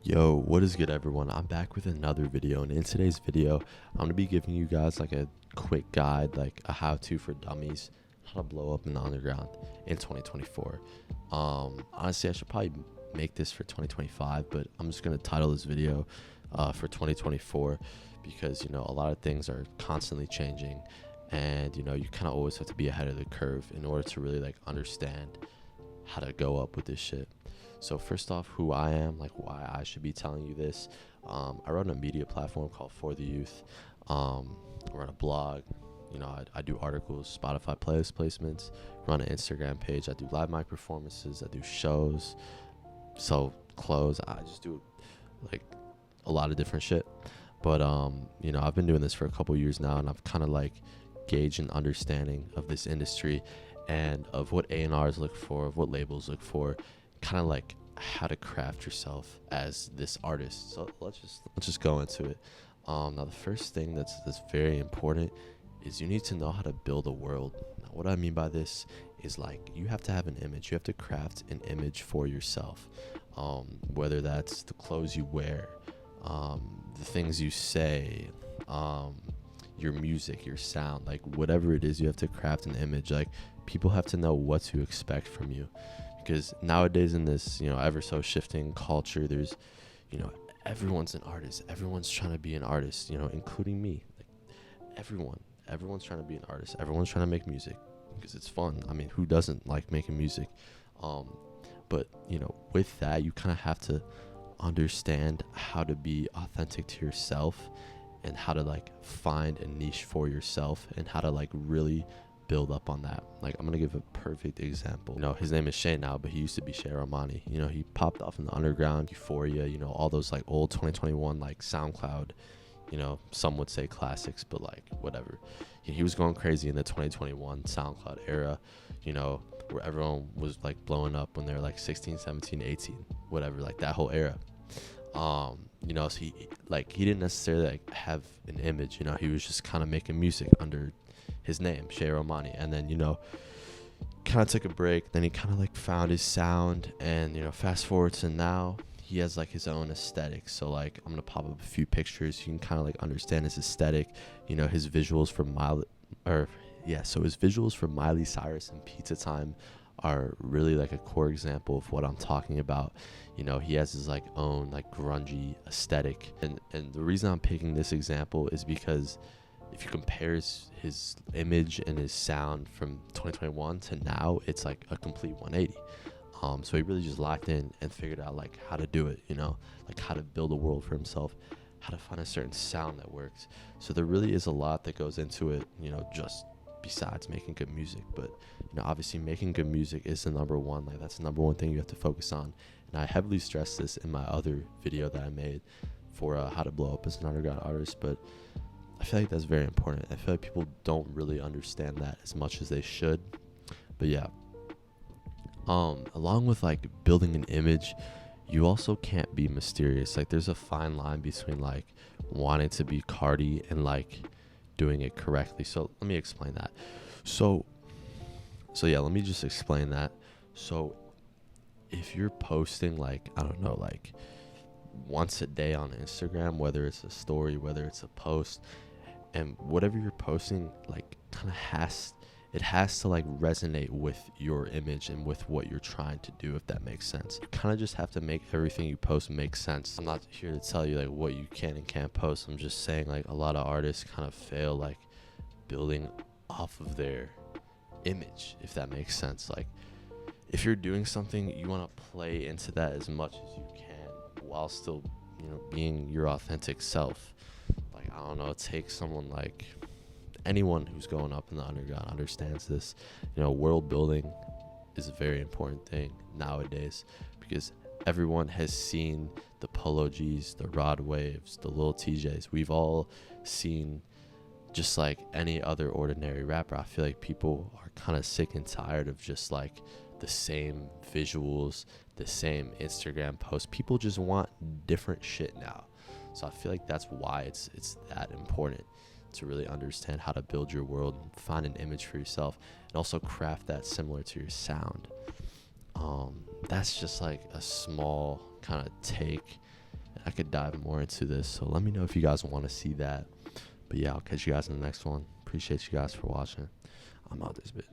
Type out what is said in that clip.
Yo, what is good, everyone? I'm back with another video, and in today's video I'm going to be giving you guys like a quick guide, like a how-to for dummies, how to blow up in the underground in 2024. Honestly, I should probably make this for 2025, but I'm just going to title this video for 2024 because, you know, a lot of things are constantly changing, and, you know, you kind of always have to be ahead of the curve in order to really like understand how to go up with this shit. So first off, who I am, like why I should be telling you this. I run a media platform called For the Youth. I run a blog. You know, I do articles, Spotify playlist placements, run an Instagram page. I do live mic performances. I do shows, sell clothes. I just do like a lot of different shit. But, you know, I've been doing this for a couple years now, and I've kind of like gauged an understanding of this industry and of what A&Rs look for, of what labels look for, kind of like how to craft yourself as this artist. So let's just go into it. Now the first thing that's very important is you need to know how to build a world. Now what I mean by this is like you have to have an image. You have to craft an image for yourself, whether that's the clothes you wear, the things you say, your music, your sound, like whatever it is, you have to craft an image. Like people have to know what to expect from you. Because nowadays in this, you know, ever so shifting culture, there's, you know, everyone's an artist. Everyone's trying to be an artist, you know, including me. Like everyone's trying to be an artist. Everyone's trying to make music because it's fun. I mean, who doesn't like making music? But, you know, with that, you kind of have to understand how to be authentic to yourself and how to like find a niche for yourself and how to like really build up on that. Like I'm gonna give a perfect example. You know, his name is Shay now, but he used to be Shay Romani. You know, he popped off in the underground, Euphoria, you know, all those like old 2021 like SoundCloud, you know, some would say classics, but like whatever. He was going crazy in the 2021 SoundCloud era, you know, where everyone was like blowing up when they were like 16, 17, 18, whatever, like that whole era. You know, so he didn't necessarily like have an image, you know, he was just kind of making music under his name, Shay Romani, and then, you know, kind of took a break. Then he kind of like found his sound, and, you know, fast forward to now, he has like his own aesthetic. So like I'm gonna pop up a few pictures. You can kind of like understand his aesthetic. You know, his visuals from his visuals from Miley Cyrus and Pizza Time are really like a core example of what I'm talking about. You know, he has his like own like grungy aesthetic, and the reason I'm picking this example is because if you compare his image and his sound from 2021 to now, it's like a complete 180. So he really just locked in and figured out like how to do it, you know, like how to build a world for himself, how to find a certain sound that works. So there really is a lot that goes into it, you know, just besides making good music. But, you know, obviously making good music is the number one. Like that's the number one thing you have to focus on. And I heavily stress this in my other video that I made for how to blow up as an underground artist. But I feel like that's very important. I feel like people don't really understand that as much as they should. But yeah, along with like building an image, you also can't be mysterious. Like there's a fine line between like wanting to be Cardi and like doing it correctly. So let me explain that. So yeah, let me just explain that. So if you're posting like, I don't know, like once a day on Instagram, whether it's a story, whether it's a post, and whatever you're posting like kind of has to like resonate with your image and with what you're trying to do, if that makes sense. You kind of just have to make everything you post make sense. I'm not here to tell you like what you can and can't post. I'm just saying like a lot of artists kind of fail like building off of their image, if that makes sense. Like if you're doing something, you want to play into that as much as you can while still, you know, being your authentic self. Like I don't know, it takes someone like anyone who's going up in the underground understands this. You know, world building is a very important thing nowadays because everyone has seen the Polo G's, the Rod Waves, the Lil TJs. We've all seen just like any other ordinary rapper. I feel like people are kind of sick and tired of just like the same visuals, the same Instagram posts. People just want different shit now. So I feel like that's why it's that important to really understand how to build your world, find an image for yourself, and also craft that similar to your sound. That's just like a small kind of take I could dive more into this. So let me know if you guys want to see that. But yeah, I'll catch you guys in the next one. Appreciate you guys for watching. I'm out this bit.